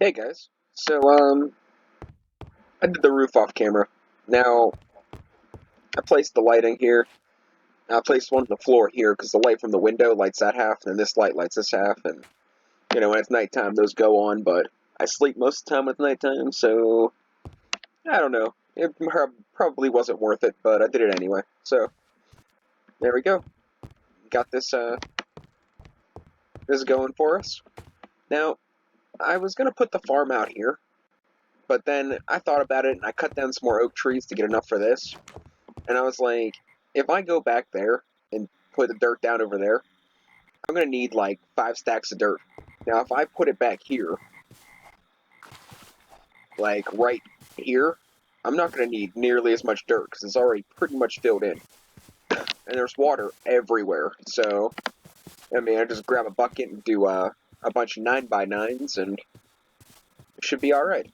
Hey guys, I did the roof off camera. Now, I placed the lighting here. I placed one on the floor here because the light from the window lights that half, and then this light lights this half, and, when it's nighttime, those go on, but I sleep most of the time with nighttime, so, I don't know. It probably wasn't worth it, but I did it anyway. So, there we go. Got this going for us. Now, I was gonna put the farm out here, but then I thought about it, and I cut down some more oak trees to get enough for this. And I was like, if I go back there and put the dirt down over there, I'm going to need like 5 stacks of dirt. Now, if I put it back here, like right here, I'm not going to need nearly as much dirt because it's already pretty much filled in. And there's water everywhere. So, I just grab a bucket and do a bunch of 9x9s and it should be alright.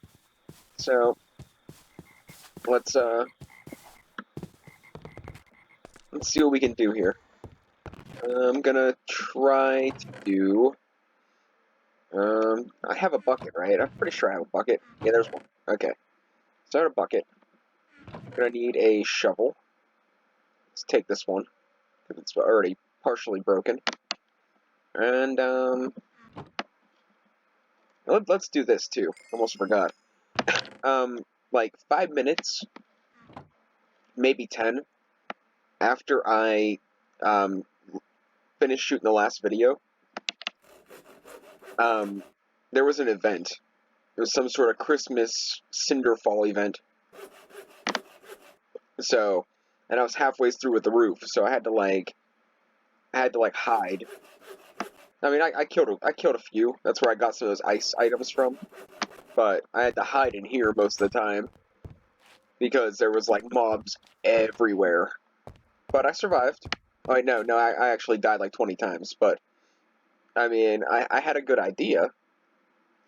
So, let's see what we can do here. I'm gonna try to do... I have a bucket, right? I'm pretty sure I have a bucket. Yeah, there's one. Okay. So I have a bucket. I'm gonna need a shovel. Let's take this one, because it's already partially broken. And, let's do this, too. Almost forgot. Like 5 minutes, maybe 10, after I, finished shooting the last video, there was an event. It was some sort of Christmas Cinderfall event. So, and I was halfway through with the roof, so I had to hide. I killed a few. That's where I got some of those ice items from. But I had to hide in here most of the time because there was like mobs everywhere. But I survived. Oh, no, I actually died like 20 times, but I had a good idea.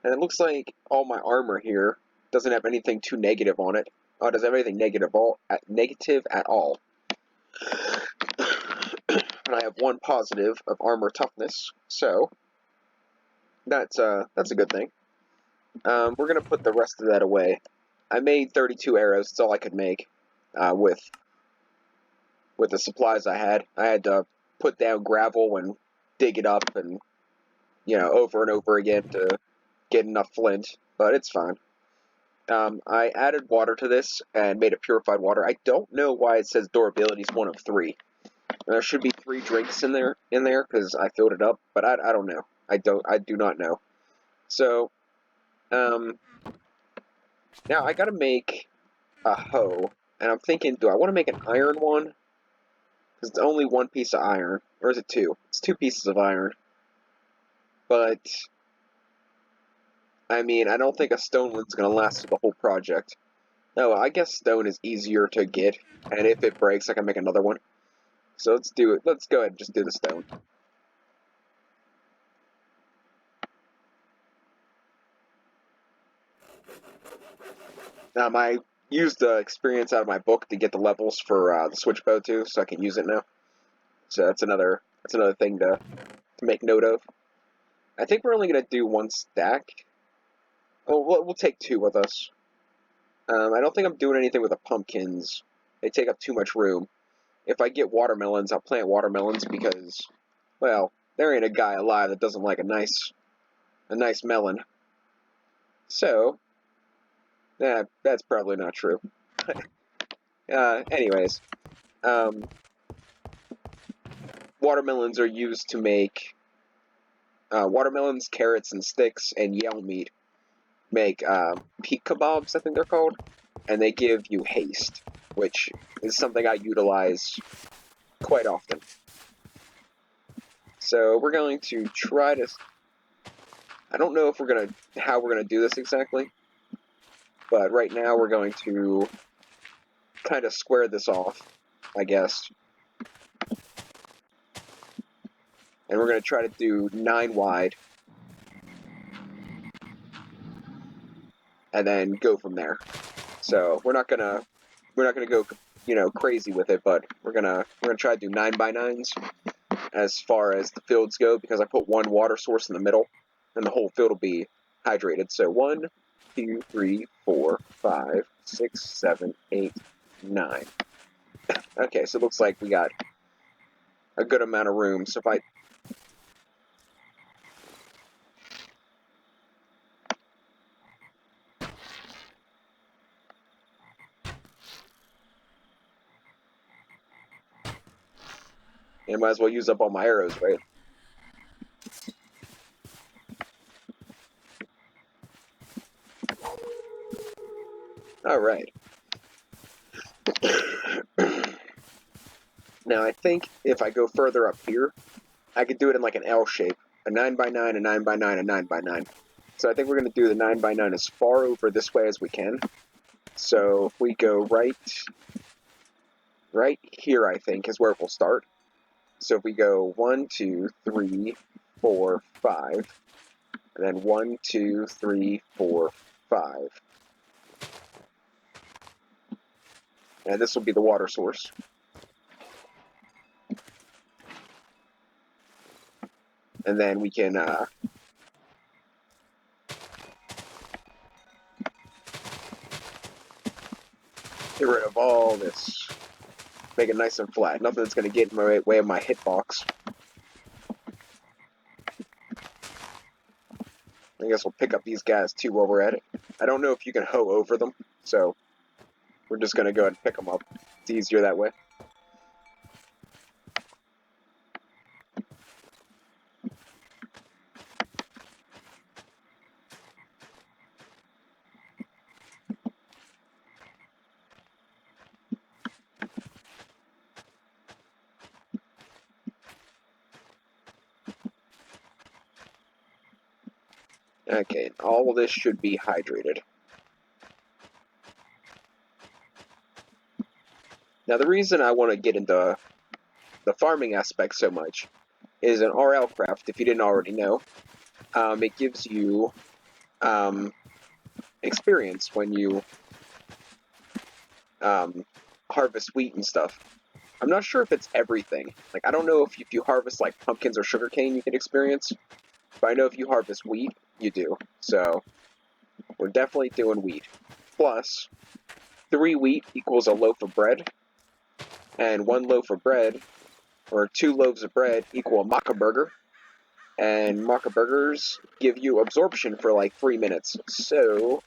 And it looks like all my armor here doesn't have anything too negative on it. Oh, it doesn't have anything negative at all. And I have 1 positive of armor toughness, so that's a good thing. We're gonna put the rest of that away. I made 32 arrows. That's all I could make with the supplies I had. I had to put down gravel and dig it up and over and over again to get enough flint, but it's fine. I added water to this and made it purified water. I don't know why it says durability is 1 of 3. There should be 3 drinks in there because I filled it up, but I don't know. I do not know. So, now I gotta make a hoe, and I'm thinking, do I want to make an iron one? Because it's only 1 piece of iron, or is it 2? It's 2 pieces of iron. But I don't think a stone one's gonna last through the whole project. Oh, I guess stone is easier to get, and if it breaks, I can make another one. So let's do it. Let's go ahead and just do the stone. I used the experience out of my book to get the levels for the switch bow too, so I can use it now. So that's another thing to make note of. I think we're only gonna do 1 stack. Oh, we'll take 2 with us. I don't think I'm doing anything with the pumpkins. They take up too much room. If I get watermelons, I'll plant watermelons because, well, there ain't a guy alive that doesn't like a nice melon. So, that's probably not true. Anyways, watermelons are used to make watermelons, carrots, and sticks, and yell meat make peak kebabs, I think they're called, and they give you haste, which is something I utilize quite often. So we're going to try to... I don't know if how we're gonna do this exactly, but right now we're going to kind of square this off, I guess. And we're going to try to do 9 wide. And then go from there. So we're not gonna go, crazy with it, but we're gonna try to do 9x9s as far as the fields go, because I put 1 water source in the middle, and the whole field will be hydrated. So 1, 2, 3, 4, 5, 6, 7, 8, 9. Okay, so it looks like we got a good amount of room. So if I... I might as well use up all my arrows, right? Alright. Now, I think if I go further up here, I could do it in like an L shape. A 9x9, a 9x9, a 9x9. So I think we're going to do the 9x9 as far over this way as we can. So if we go right here, I think, is where we'll start. So if we go 1, 2, 3, 4, 5, and then 1, 2, 3, 4, 5. And this will be the water source. And then we can get rid of all this. Make it nice and flat. Nothing that's going to get in the way of my hitbox. I guess we'll pick up these guys too while we're at it. I don't know if you can hoe over them, so we're just going to go ahead and pick them up. It's easier that way. Okay, all of this should be hydrated. Now the reason I want to get into the farming aspect so much is in RLCraft, if you didn't already know, it gives you experience when you harvest wheat and stuff. I'm not sure if it's everything. Like, I don't know if you harvest like pumpkins or sugarcane you get experience, but I know if you harvest wheat, you do. So we're definitely doing wheat. Plus, 3 wheat equals a loaf of bread, and 1 loaf of bread, or 2 loaves of bread, equal a maca burger. And maca burgers give you absorption for like 3 minutes. So,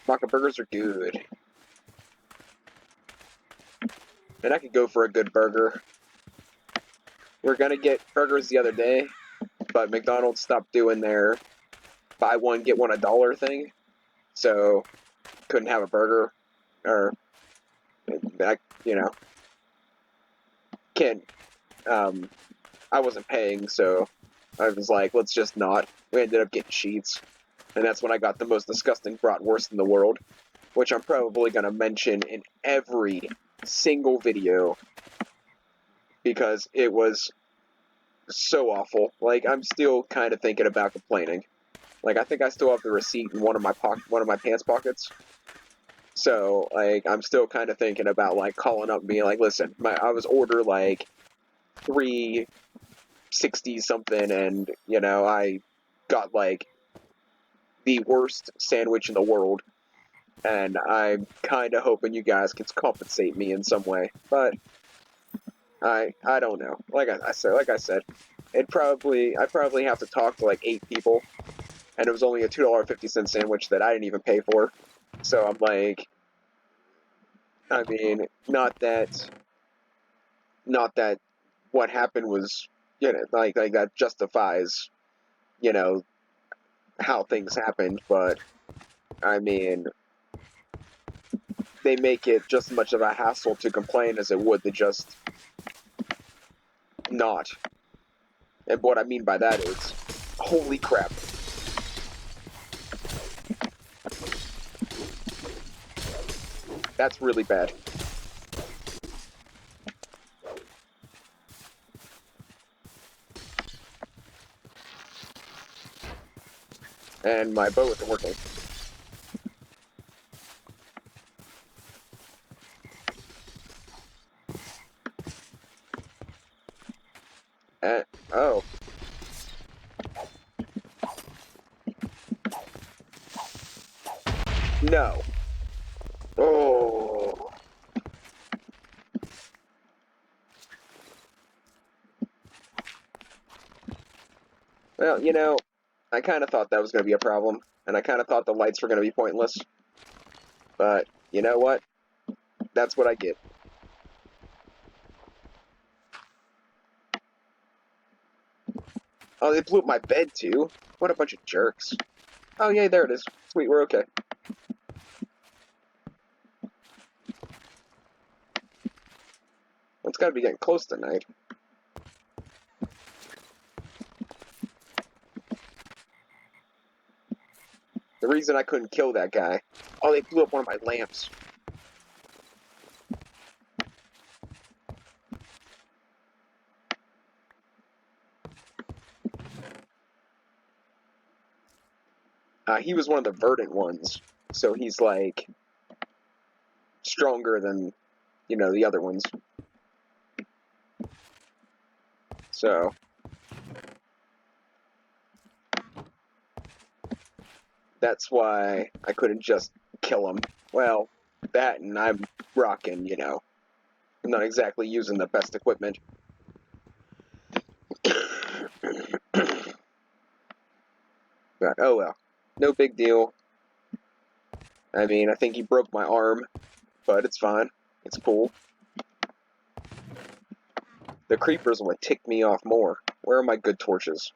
maca burgers are good. And I could go for a good burger. We're gonna get burgers the other day, but McDonald's stopped doing their buy one, get one $1 thing. So, couldn't have a burger. Or, can't, I wasn't paying, so I was like, let's just not. We ended up getting sheets. And that's when I got the most disgusting bratwurst in the world, which I'm probably going to mention in every single video because it was so awful. Like, I'm still kind of thinking about complaining. Like, I think I still have the receipt in one of my pants pockets. So, like, I'm still kind of thinking about, like, calling up and being like, listen, I was ordered, like, 360 something, and, I got, like, the worst sandwich in the world, and I'm kind of hoping you guys can compensate me in some way, but I don't know. Like I said, I probably have to talk to, like, 8 people, and it was only a $2.50 sandwich that I didn't even pay for. So I'm like, I mean, not that what happened was, like that justifies, how things happened, but, I mean, they make it just as much of a hassle to complain as it would to just not. And what I mean by that is, holy crap. That's really bad. And my bow isn't working. Oh. No. Oh. Well, you know, I kind of thought that was going to be a problem, and I kind of thought the lights were going to be pointless. But, you know what? That's what I get. Oh, they blew up my bed, too? What a bunch of jerks. Oh, yay, there it is. Sweet, we're okay. It's got to be getting close to night. The reason I couldn't kill that guy... Oh, they blew up one of my lamps. He was one of the verdant ones, so he's, like, stronger than, you know, the other ones. So... That's why I couldn't just kill him. Well, that and I'm rocking, you know. I'm not exactly using the best equipment. But, oh well. No big deal. I mean, I think he broke my arm, but it's fine. It's cool. The creepers would tick me off more. Where are my good torches?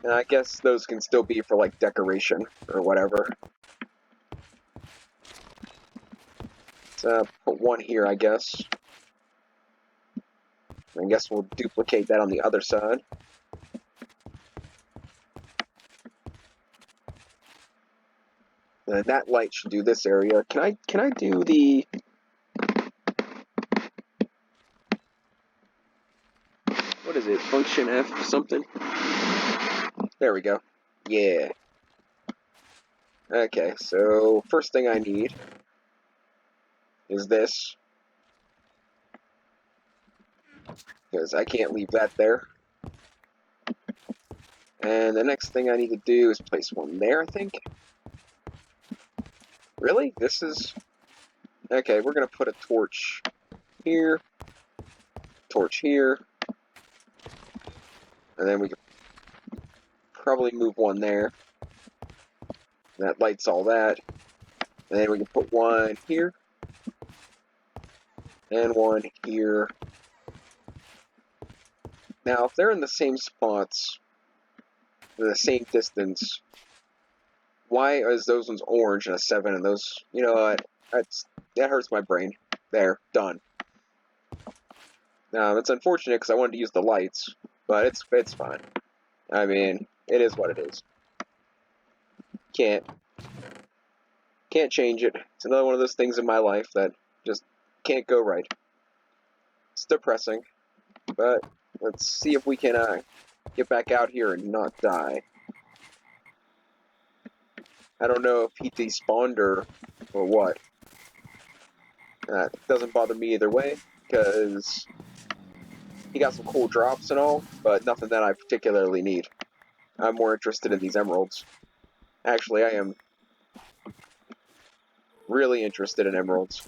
And I guess those can still be for, like, decoration or whatever. Let's put one here, I guess. I guess we'll duplicate that on the other side. And that light should do this area. Can I do the... What is it? Function F something? There we go. Yeah. Okay, so first thing I need is this. Because I can't leave that there. And the next thing I need to do is place one there, I think. Really? This is... Okay, we're going to put a torch here. Torch here. And then we can probably move one there. That lights all that. And then we can put one here. And one here. Now, if they're in the same spots, the same distance, why is those ones orange and a 7 and those, you know what, that hurts my brain. There, done. Now, it's unfortunate because I wanted to use the lights, but it's fine. I mean, it is what it is. Can't change it. It's another one of those things in my life that just can't go right. It's depressing, but let's see if we can get back out here and not die. I don't know if he despawned or what. That doesn't bother me either way, because he got some cool drops and all, but nothing that I particularly need. I'm more interested in these emeralds. Actually, I am really interested in emeralds.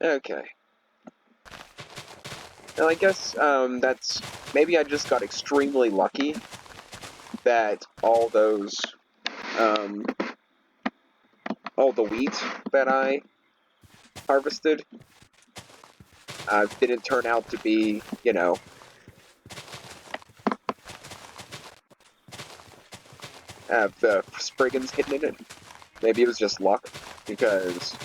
Okay. Now I guess that's... Maybe I just got extremely lucky that all those... all the wheat that I harvested didn't turn out to be, you know... have the spriggans hidden in it. Maybe it was just luck, because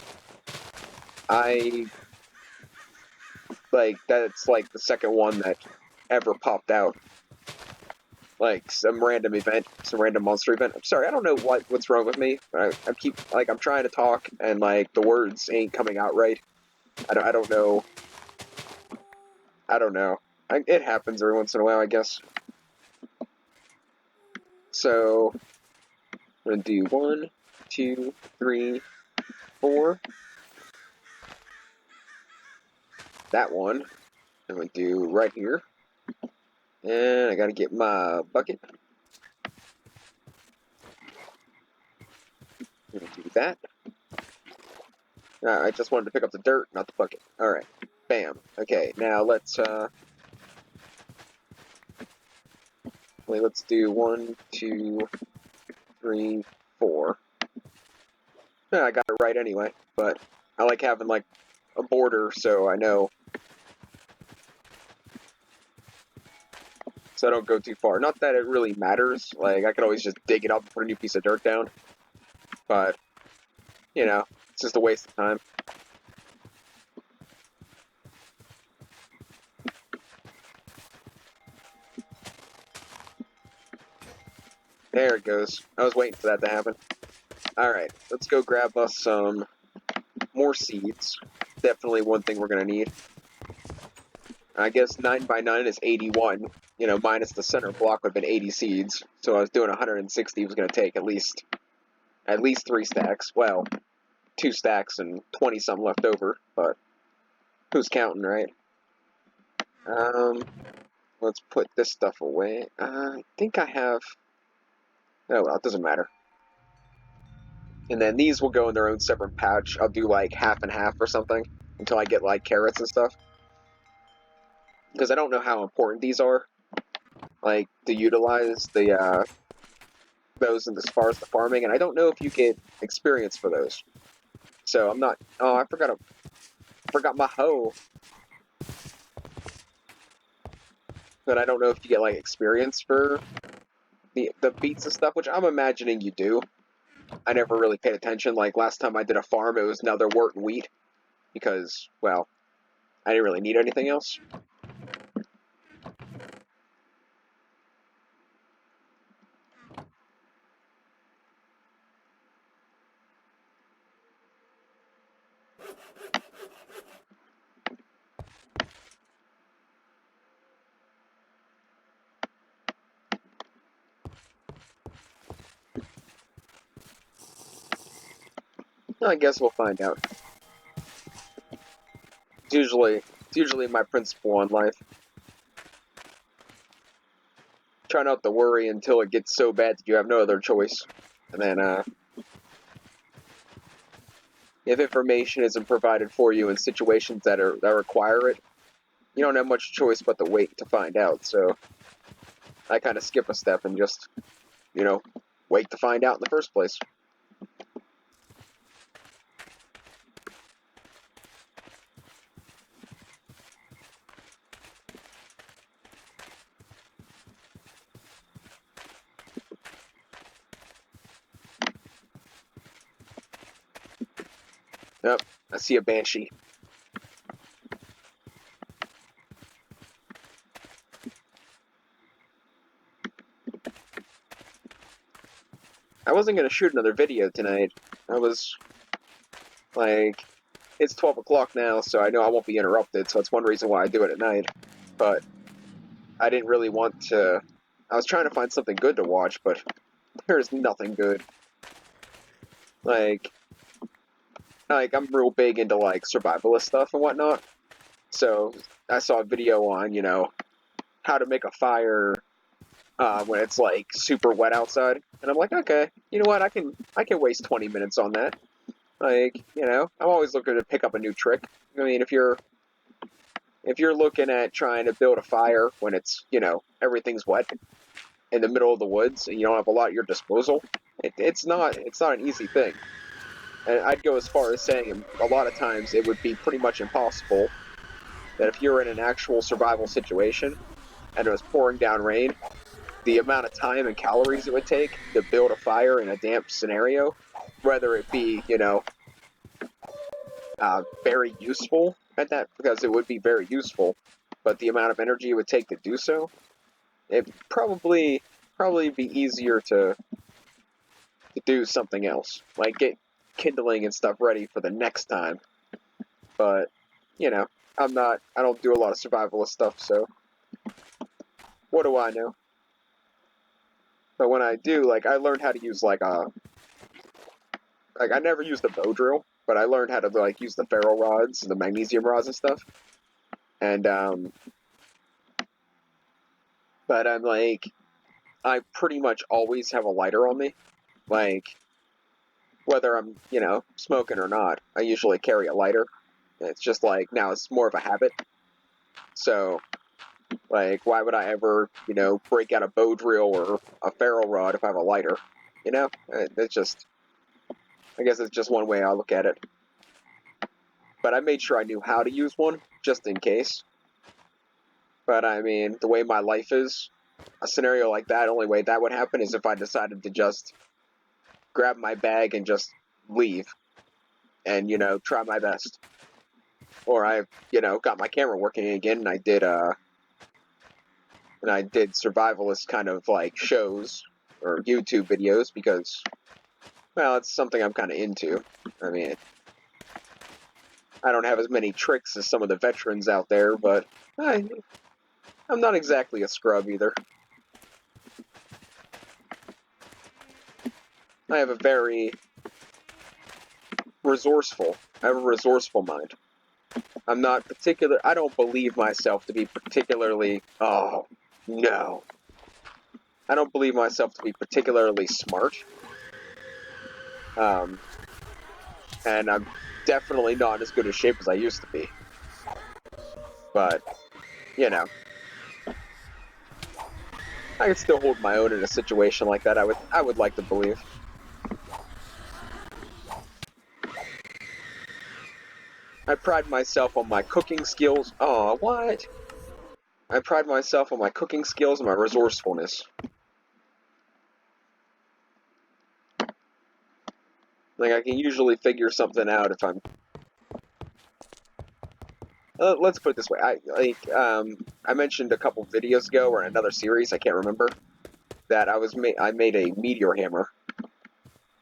that's like the second one that ever popped out. Like, some random event, some random monster event. I'm sorry, I don't know what's wrong with me. I'm trying to talk, and, like, the words ain't coming out right. I don't know. I don't know. It happens every once in a while, I guess. So, I'm going to do 1, 2, 3, 4. That one. I'm going to do right here. And I got to get my bucket. I'm going to do that. I just wanted to pick up the dirt, not the bucket. Alright. Bam. Okay, now let's do 1, 2, 3, 4. Yeah, I got it right anyway, but I like having, like, a border so I know. So I don't go too far. Not that it really matters. Like, I could always just dig it up and put a new piece of dirt down. But, you know, it's just a waste of time. There it goes. I was waiting for that to happen. Alright, let's go grab us some more seeds. Definitely one thing we're going to need. I guess 9 by 9 is 81. You know, minus the center block would have been 80 seeds. So I was doing 160. It was going to take at least 3 stacks. Well, 2 stacks and 20 something left over. But who's counting, right? Let's put this stuff away. I think I have... Oh, well, it doesn't matter. And then these will go in their own separate pouch. I'll do like half and half or something until I get like carrots and stuff. Because I don't know how important these are. Like, to utilize the, those as far as the farming. And I don't know if you get experience for those. So I'm not... Oh, I forgot my hoe. But I don't know if you get like experience for the beets and stuff, which I'm imagining you do. I never really paid attention. Like, last time I did a farm, it was another wort and wheat. Because, well, I didn't really need anything else. I guess we'll find out. It's usually my principle in life. Try not to worry until it gets so bad that you have no other choice. And then, if information isn't provided for you in situations that require it, you don't have much choice but to wait to find out. So, I kind of skip a step and just, you know, wait to find out in the first place. Yep, I see a banshee. I wasn't going to shoot another video tonight. I was, like, it's 12 o'clock now, so I know I won't be interrupted, so that's one reason why I do it at night. But I didn't really want to... I was trying to find something good to watch, but there's nothing good. Like, I'm real big into, like, survivalist stuff and whatnot. So, I saw a video on, you know, how to make a fire when it's, like, super wet outside. And I'm like, okay, you know what, I can waste 20 minutes on that. Like, you know, I'm always looking to pick up a new trick. I mean, if you're looking at trying to build a fire when it's, you know, everything's wet in the middle of the woods and you don't have a lot at your disposal, it's not an easy thing. And I'd go as far as saying a lot of times it would be pretty much impossible that if you're in an actual survival situation and it was pouring down rain, the amount of time and calories it would take to build a fire in a damp scenario, whether it be, you know, very useful at that, because it would be very useful, but the amount of energy it would take to do so, it'd probably be easier to do something else, like get kindling and stuff ready for the next time. But, you know, I don't do a lot of survivalist stuff, so what do I know? But when I do, like, I learned how to use, like, I never used the bow drill, but I learned how to, like, use the ferro rods and the magnesium rods and stuff. And, but I'm, like, I pretty much always have a lighter on me. Like, whether I'm, you know, smoking or not, I usually carry a lighter. It's just, like, now it's more of a habit. So, like, why would I ever, you know, break out a bow drill or a ferro rod if I have a lighter? You know? It's just, I guess it's just one way I look at it. But I made sure I knew how to use one, just in case. But I mean, the way my life is, a scenario like that, only way that would happen is if I decided to just grab my bag and just leave and, you know, try my best. Or I, you know, got my camera working again and I did survivalist kind of like shows or YouTube videos because, well, it's something I'm kind of into. I mean, I don't have as many tricks as some of the veterans out there, but I'm not exactly a scrub either. I have a very resourceful mind. I'm not particular, I don't believe myself to be particularly, oh, no. I don't believe myself to be particularly smart. And I'm definitely not as good a shape as I used to be. But, you know, I could still hold my own in a situation like that, I would like to believe. I pride myself on my cooking skills. Oh, what? I pride myself on my cooking skills and my resourcefulness. Like, I can usually figure something out if I'm... let's put it this way. I mentioned a couple videos ago, or in another series, I can't remember, that I made a meteor hammer.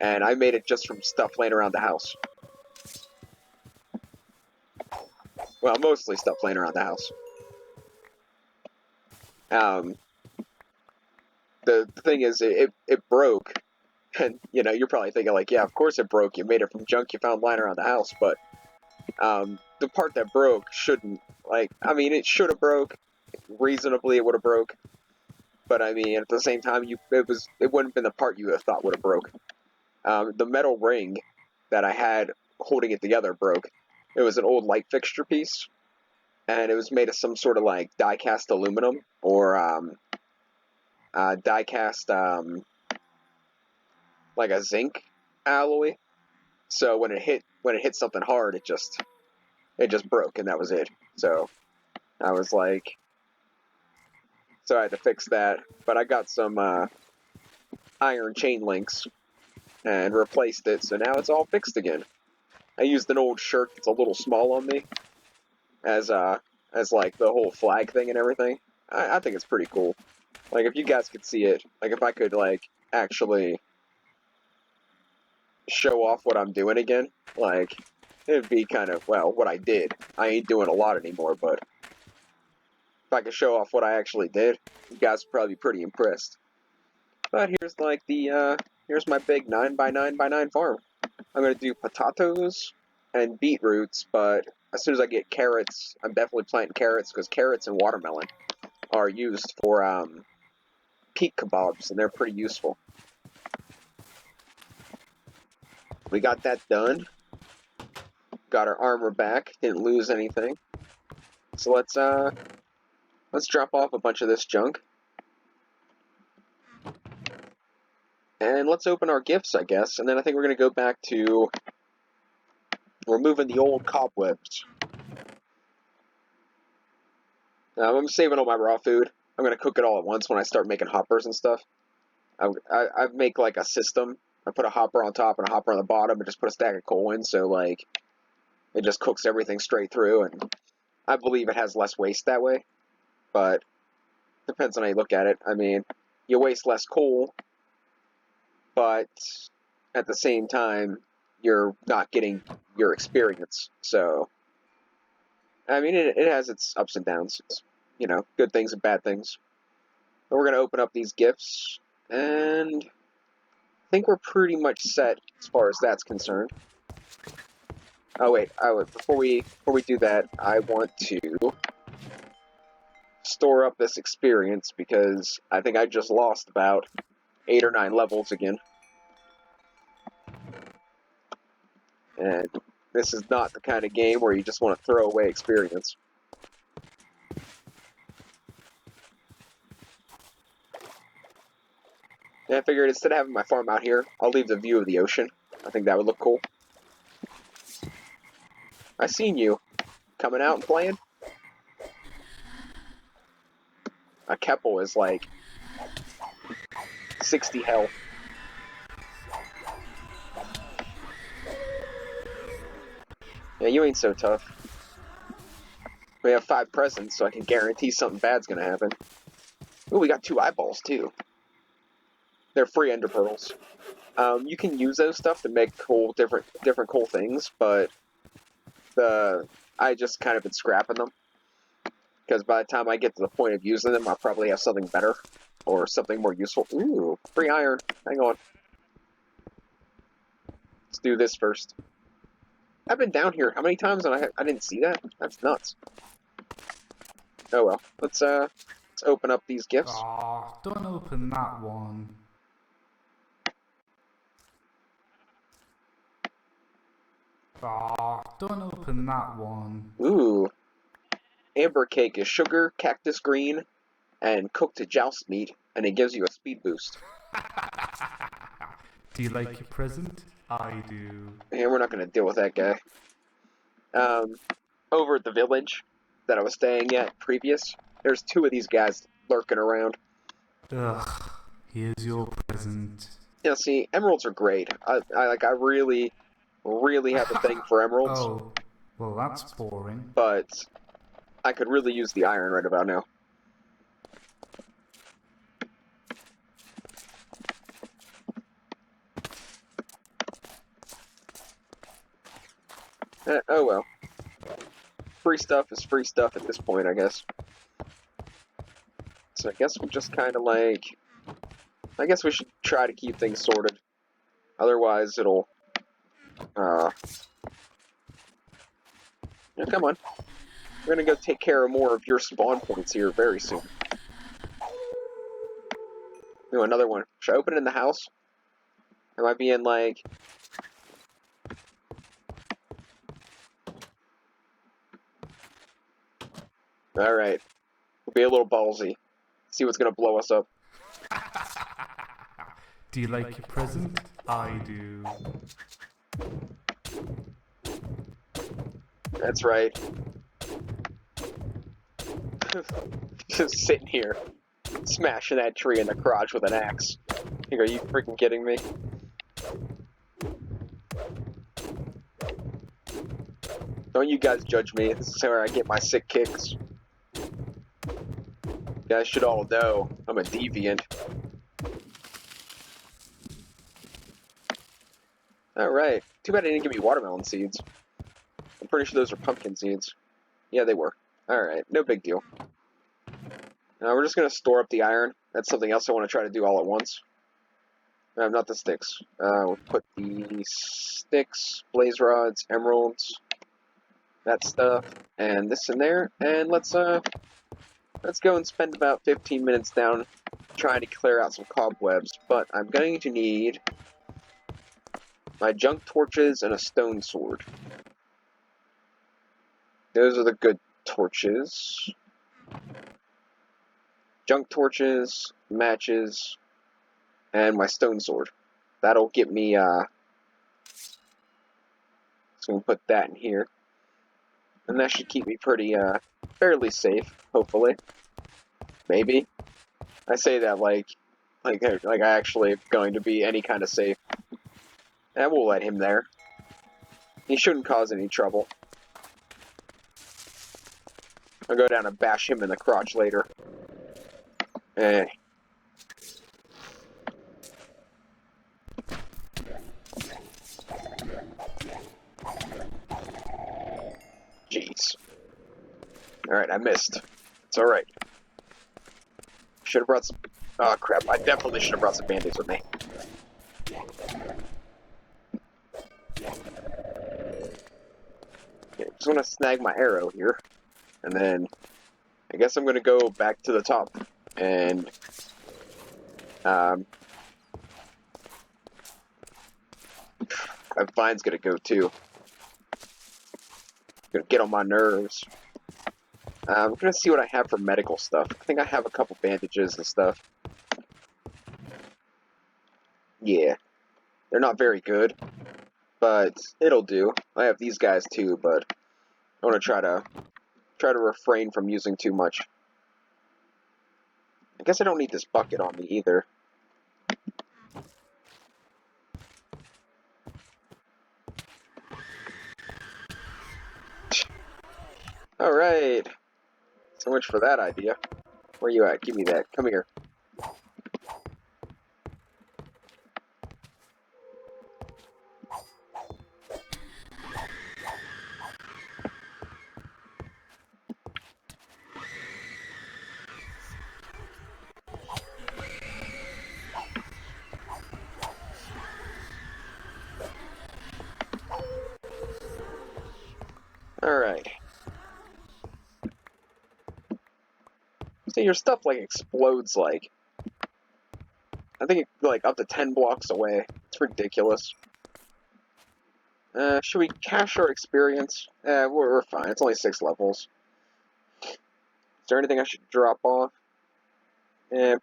And I made it just from stuff laying around the house. Well, mostly stuff laying around the house. The thing is, it broke. And, you know, you're probably thinking, like, yeah, of course it broke. You made it from junk you found lying around the house. But the part that broke shouldn't, like, I mean, it should have broke. Reasonably, it would have broke. But, I mean, at the same time, it wouldn't have been the part you would have thought would have broke. The metal ring that I had holding it together broke. It was an old light fixture piece. And it was made of some sort of, like, die-cast aluminum. Or, die-cast, like a zinc alloy. So when it hit something hard, it just broke, and that was it. So I was like, so I had to fix that. But I got some iron chain links and replaced it, so now it's all fixed again. I used an old shirt that's a little small on me as like the whole flag thing and everything. I think it's pretty cool. Like, if you guys could see it, like if I could like actually show off what I'm doing again, like it'd be kind of, well, what I did. I ain't doing a lot anymore, but if I could show off what I actually did, you guys would probably be pretty impressed. But here's like here's my big 9x9x9 farm. I'm gonna do potatoes and beetroots, but as soon as I get carrots, I'm definitely planting carrots because carrots and watermelon are used for peak kebabs, and they're pretty useful. We got that done. Got our armor back. Didn't lose anything. So let's drop off a bunch of this junk. And let's open our gifts, I guess. And then I think we're going to go back to removing the old cobwebs. I'm saving all my raw food. I'm going to cook it all at once when I start making hoppers and stuff. I make like a system. I put a hopper on top and a hopper on the bottom and just put a stack of coal in. So like it just cooks everything straight through. And I believe it has less waste that way. But depends on how you look at it. I mean, you waste less coal, but at the same time, you're not getting your experience. So I mean, it has its ups and downs. It's, you know, good things and bad things. But we're going to open up these gifts, and I think we're pretty much set as far as that's concerned. Oh wait, before we do that, I want to store up this experience because I think I just lost about 8 or 9 levels again. And this is not the kind of game where you just want to throw away experience. And I figured instead of having my farm out here, I'll leave the view of the ocean. I think that would look cool. I seen you coming out and playing. A Keppel is like 60 health. Yeah, you ain't so tough. We have 5 presents, so I can guarantee something bad's gonna happen. Ooh, we got 2 eyeballs too. They're free ender pearls. You can use those stuff to make cool, different cool things, but I just kind of been scrapping them because by the time I get to the point of using them, I'll probably have something better or something more useful. Ooh, free iron. Hang on. Let's do this first. I've been down here how many times and I didn't see that? That's nuts. Oh well. Let's open up these gifts. Aw, don't open that one. Aw, don't open that one. Ooh. Amber cake is sugar, cactus green, and cooked to joust meat, and it gives you a speed boost. Do you like your present? I do. And we're not going to deal with that guy. Over at the village that I was staying at previous, there's 2 of these guys lurking around. Ugh, here's your present. Yeah, see, emeralds are great. I really have a thing for emeralds. Oh, well that's boring. But I could really use the iron right about now. Oh well. Free stuff is free stuff at this point, I guess. So I guess we'll just kind of like... I guess we should try to keep things sorted. Otherwise, it'll... Yeah, come on. We're gonna go take care of more of your spawn points here very soon. Ooh, another one. Should I open it in the house? Am I being like... Alright. We'll be a little ballsy. See what's gonna blow us up. Do you like your present? I do. That's right. Just sitting here, smashing that tree in the crotch with an axe. Are you freaking kidding me? Don't you guys judge me. This is where I get my sick kicks. You guys should all know I'm a deviant. Alright. Too bad they didn't give me watermelon seeds. I'm pretty sure those are pumpkin seeds. Yeah, they were. Alright, no big deal. Now we're just going to store up the iron. That's something else I want to try to do all at once. Not the sticks. We'll put the sticks, blaze rods, emeralds, that stuff, and this in there. And let's go and spend about 15 minutes down trying to clear out some cobwebs. But I'm going to need my junk torches and a stone sword. Those are the good torches. Junk torches, matches, and my stone sword. That'll get me, so I'm gonna put that in here. And that should keep me pretty, fairly safe, hopefully. Maybe. I say that like I actually am going to be any kind of safe. And we'll let him there. He shouldn't cause any trouble. I'll go down and bash him in the crotch later. Eh. Jeez. Alright, I missed. It's alright. Should have brought some... Oh, crap. I definitely should have brought some band-aids with me. Okay, just want to snag my arrow here. And then... I guess I'm going to go back to the top. And... Vine's going to go, too. Gonna get on my nerves. I'm gonna see what I have for medical stuff. I think I have a couple bandages and stuff. Yeah, they're not very good, but it'll do. I have these guys too, but I want to try to refrain from using too much. I guess I don't need this bucket on me either. All right. So much for that idea. Where you at? Give me that. Come here. Alright. So your stuff, like, explodes, like... I think, like, up to 10 blocks away. It's ridiculous. Should we cash our experience? We're fine. It's only 6 levels. Is there anything I should drop off?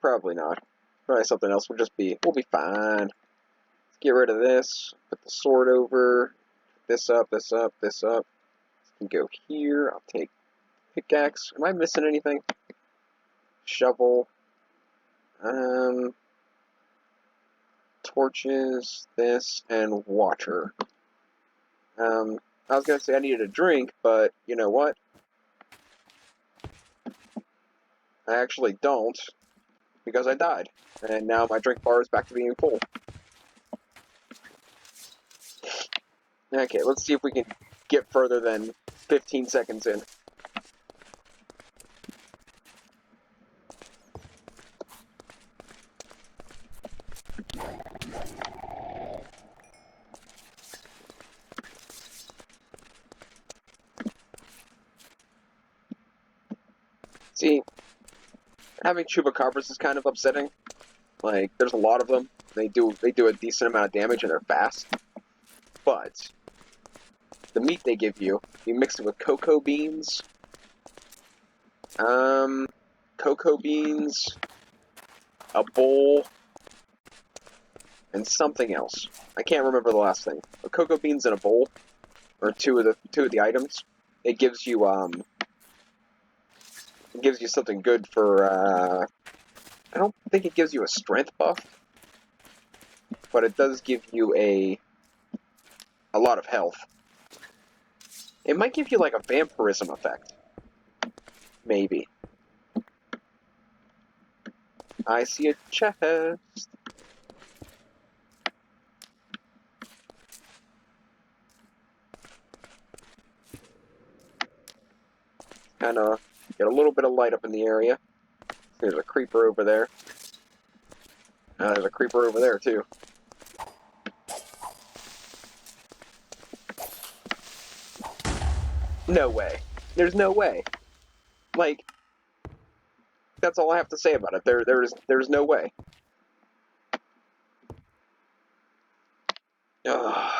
Probably not. Probably something else. We'll be fine. Let's get rid of this. Put the sword over. This up, this up, this up. Can go here. I'll take pickaxe. Am I missing anything? Shovel. Torches, this, and water. I was gonna say I needed a drink, but you know what? I actually don't, because I died. And now my drink bar is back to being full. Okay, let's see if we can get further than 15 seconds in. See, having chupacabras is kind of upsetting. Like, there's a lot of them. They do a decent amount of damage and they're fast. But the meat they give you, you mix it with cocoa beans. Cocoa beans, a bowl, and something else. I can't remember the last thing. But cocoa beans and a bowl, or two of the items. It gives you something good for I don't think it gives you a strength buff, but it does give you a lot of health. It might give you like a vampirism effect. Maybe. I see a chest. Kind of get a little bit of light up in the area. There's a creeper over there. There's a creeper over there, too. No way. There's no way. Like, that's all I have to say about it. There's no way. Ugh.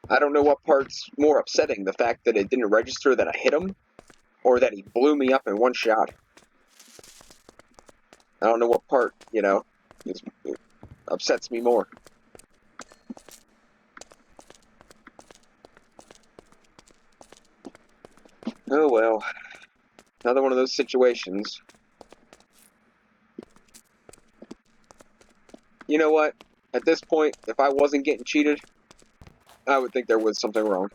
I don't know what part's more upsetting, the fact that it didn't register that I hit him, or that he blew me up in one shot. I don't know what part, you know, it upsets me more. Oh well. Another one of those situations. You know what? At this point, if I wasn't getting cheated, I would think there was something wrong.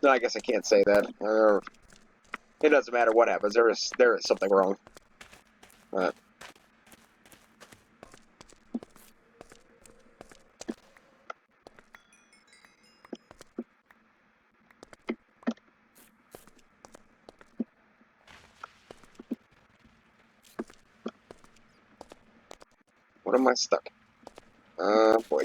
No, I guess I can't say that. It doesn't matter what happens. There is something wrong. What am I stuck? Boy.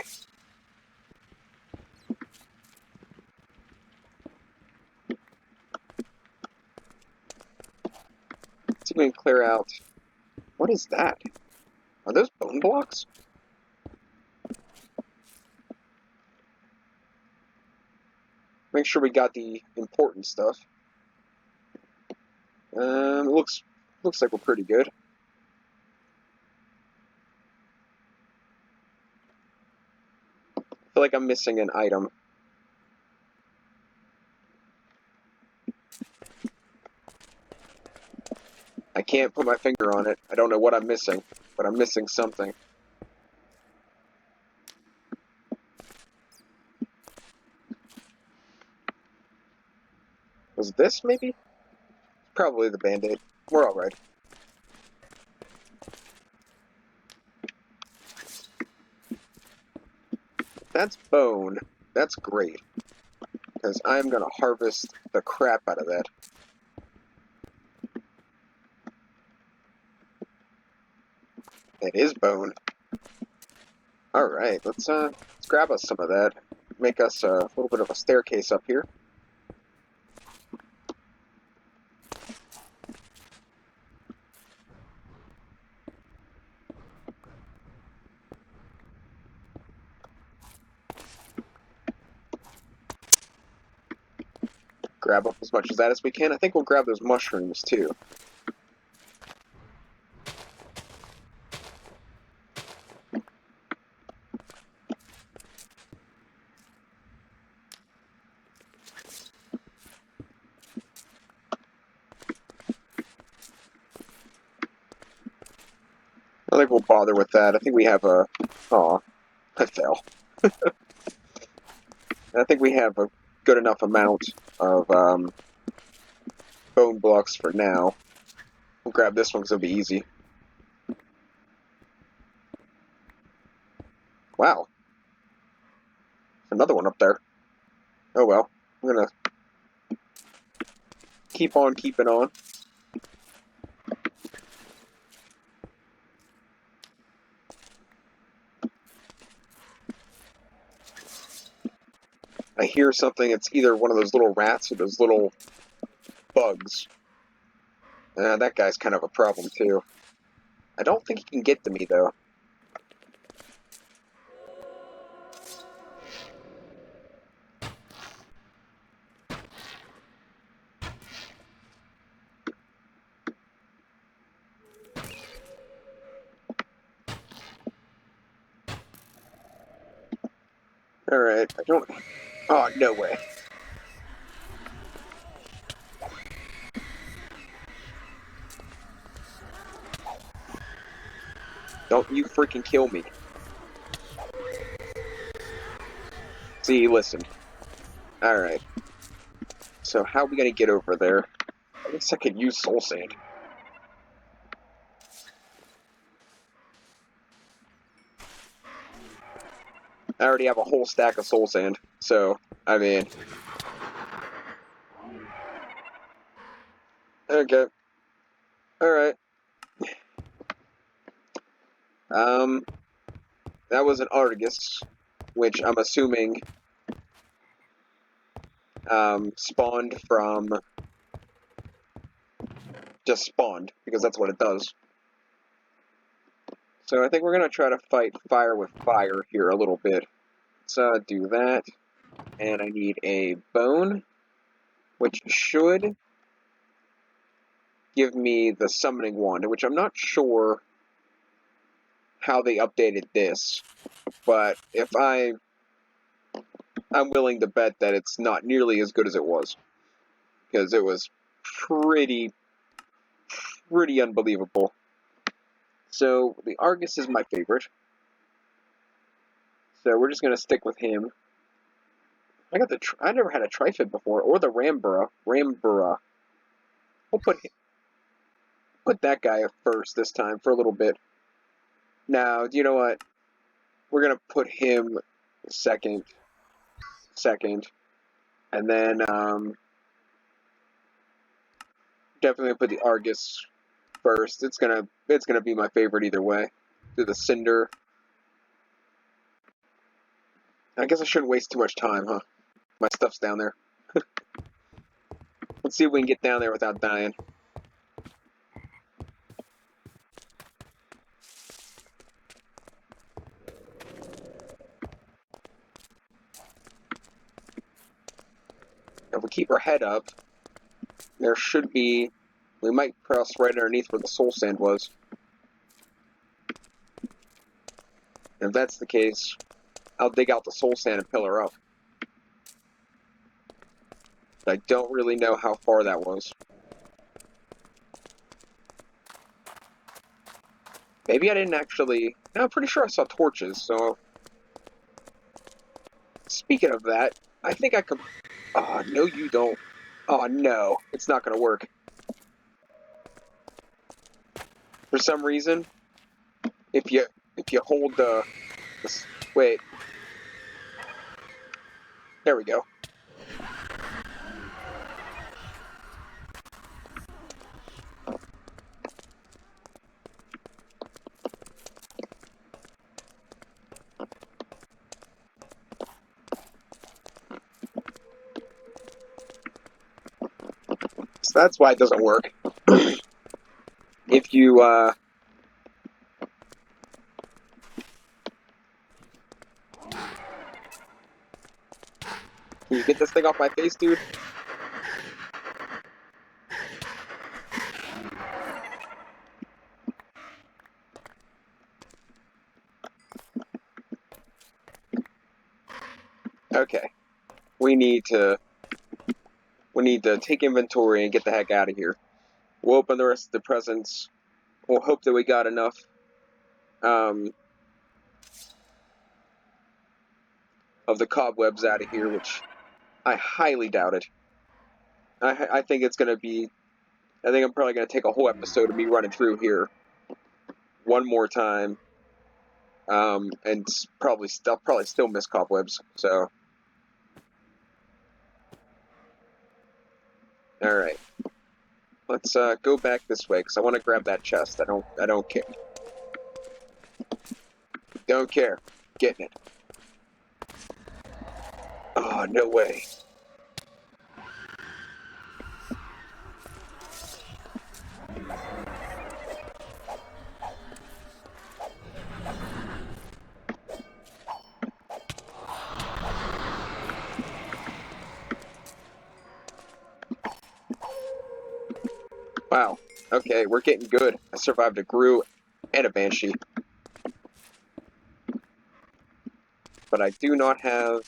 See if we can clear out. What is that? Are those bone blocks? Make sure we got the important stuff. Looks like we're pretty good. I feel like I'm missing an item. I can't put my finger on it. I don't know what I'm missing, but I'm missing something. Was this maybe? Probably the Band-Aid. We're alright. That's bone. That's great. Because I'm going to harvest the crap out of that. It is bone. Alright, let's grab us some of that. Make us a little bit of a staircase up here. Grab up as much of that as we can. I think we'll grab those mushrooms too. I don't think we'll bother with that. I think we have a... Aw, I fell. I think we have a good enough amount of bone blocks for now. We'll grab this one because it'll be easy. Wow. Another one up there. Oh well. I'm gonna keep on keeping on. I hear something. It's either one of those little rats or those little bugs. That guy's kind of a problem too. I don't think he can get to me though. Alright, I don't... Oh, no way. Don't you freaking kill me. See, listen. Alright. So how are we gonna get over there? I guess I could use soul sand. I already have a whole stack of soul sand, so, I mean... Okay. Alright. That was an Argus, which I'm assuming, spawned from... Just spawned, because that's what it does. So I think we're gonna try to fight fire with fire here a little bit. Let's, do that. And I need a bone, which should give me the summoning wand, which I'm not sure how they updated this, but if I'm willing to bet that it's not nearly as good as it was, because it was pretty unbelievable. So the Argus is my favorite, so we're just gonna stick with him. I never had a Trifid before, or the Rambura. We'll put that guy first this time for a little bit. Now, do you know what? We're gonna put him second, and then definitely put the Argus first. It's gonna be my favorite either way. do the cinder. I guess I shouldn't waste too much time, huh? My stuff's down there. Let's see if we can get down there without dying. If we keep our head up, there should be... We might cross right underneath where the soul sand was. And if that's the case, I'll dig out the soul sand and pillar up. But I don't really know how far that was. Maybe I didn't actually... No, I'm pretty sure I saw torches, so... Speaking of that, I think I could... Oh, no you don't. Oh, no. It's not going to work. For some reason, if you hold the... Wait. There we go. So that's why it doesn't work. If you, Can you get this thing off my face, dude? Okay. We need to take inventory and get the heck out of here. We'll open the rest of the presents. We'll hope that we got enough of the cobwebs out of here, which I highly doubt it. I think it's going to be... I think I'm probably going to take a whole episode of me running through here one more time. And I'll probably still miss cobwebs, so... Alright. Let's go back this way, because I want to grab that chest. I don't care. Don't care. Getting it. Oh, no way. Wow. Okay, we're getting good. I survived a Gru and a Banshee. But I do not have...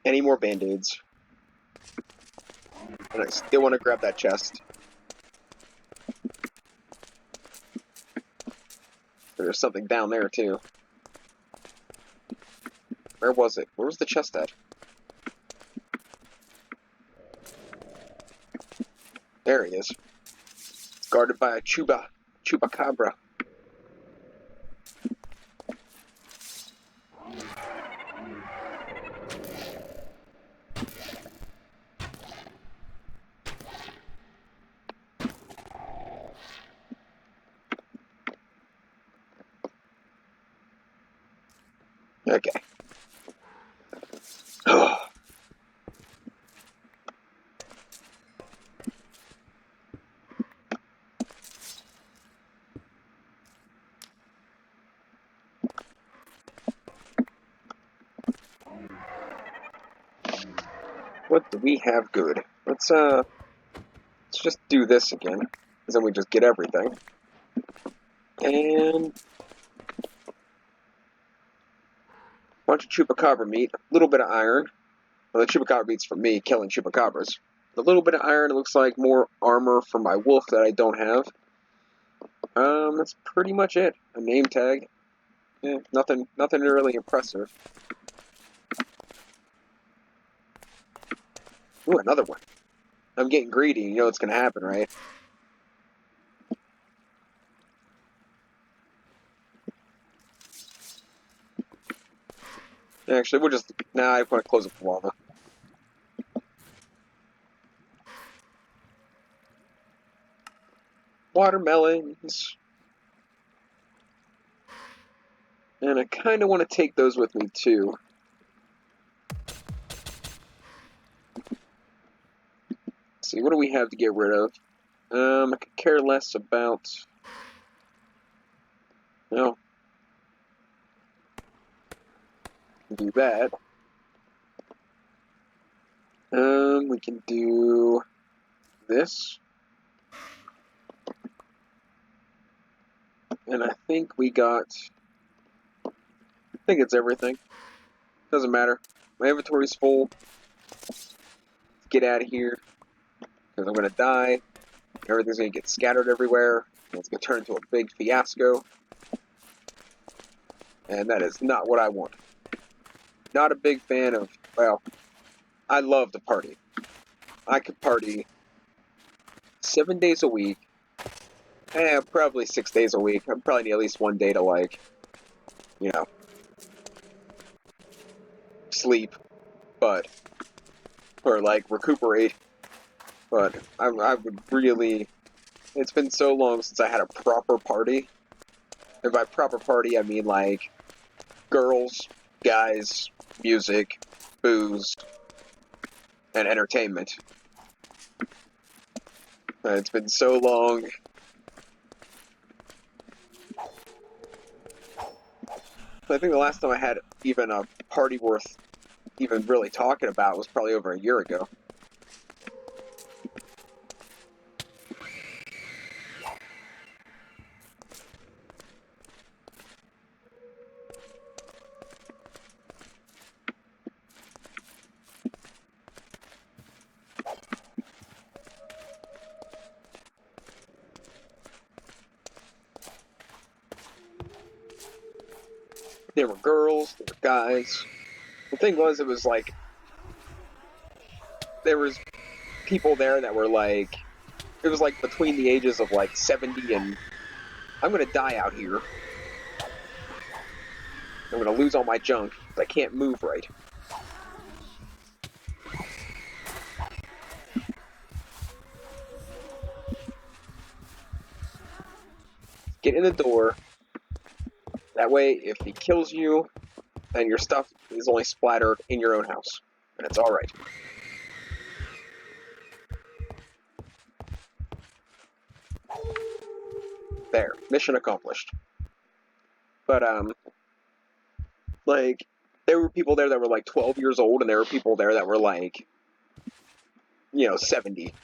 any more band-aids. And I still want to grab that chest. There's something down there, too. Where was it? Where was the chest at? There he is. It's guarded by a chupacabra. Okay. What do we have good? Let's just do this again, because then we just get everything. And a bunch of chupacabra meat, a little bit of iron. Well, the chupacabra meat's for me, killing chupacabras. A little bit of iron, it looks like more armor for my wolf that I don't have. That's pretty much it. A name tag. Yeah, nothing really impressive. Ooh, another one. I'm getting greedy, you know what's gonna happen, right? Actually, we'll just... Nah, I want to close up the lava. watermelons. And I kind of want to take those with me, too. Let's see, what do we have to get rid of? I could care less about... No. Do that. We can do this. And I think we got... I think it's everything. Doesn't matter. My inventory's full. Let's get out of here. Because I'm going to die. Everything's going to get scattered everywhere. And it's going to turn into a big fiasco. And that is not what I want. Not a big fan of... Well, I love to party. I could party 7 days a week. Probably 6 days a week. I probably need at least one day to, like, you know, sleep, but, or, like, recuperate. But I would really, it's been so long since I had a proper party. And by proper party, I mean, like, girls, guys, music, booze, and entertainment. It's been so long. I think the last time I had even a party worth even really talking about was probably over a year ago. There were girls, there were guys. The thing was, it was like, there was people there that were like, it was like between the ages of like 70 and, I'm gonna die out here. I'm gonna lose all my junk, because I can't move right. Get in the door. That way, if he kills you, then your stuff is only splattered in your own house. And it's alright. There. Mission accomplished. But, like, there were people there that were like 12 years old, and there were people there that were like, 70.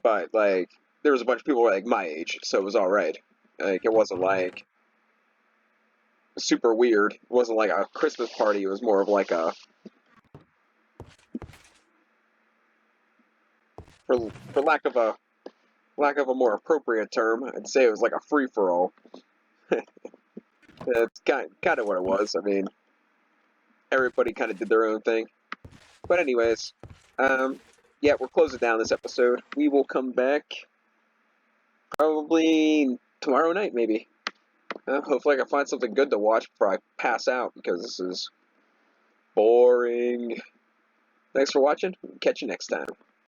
But, like, there was a bunch of people like my age, so it was alright. Like, it wasn't like super weird. It wasn't like a Christmas party. It was more of like a, for lack of a more appropriate term, I'd say it was like a free for all. It's kind of what it was. I mean, everybody kind of did their own thing. But anyways, yeah, we're closing down this episode. We will come back probably tomorrow night, maybe. Hopefully I can find something good to watch before I pass out, because this is boring. Thanks for watching. Catch you next time.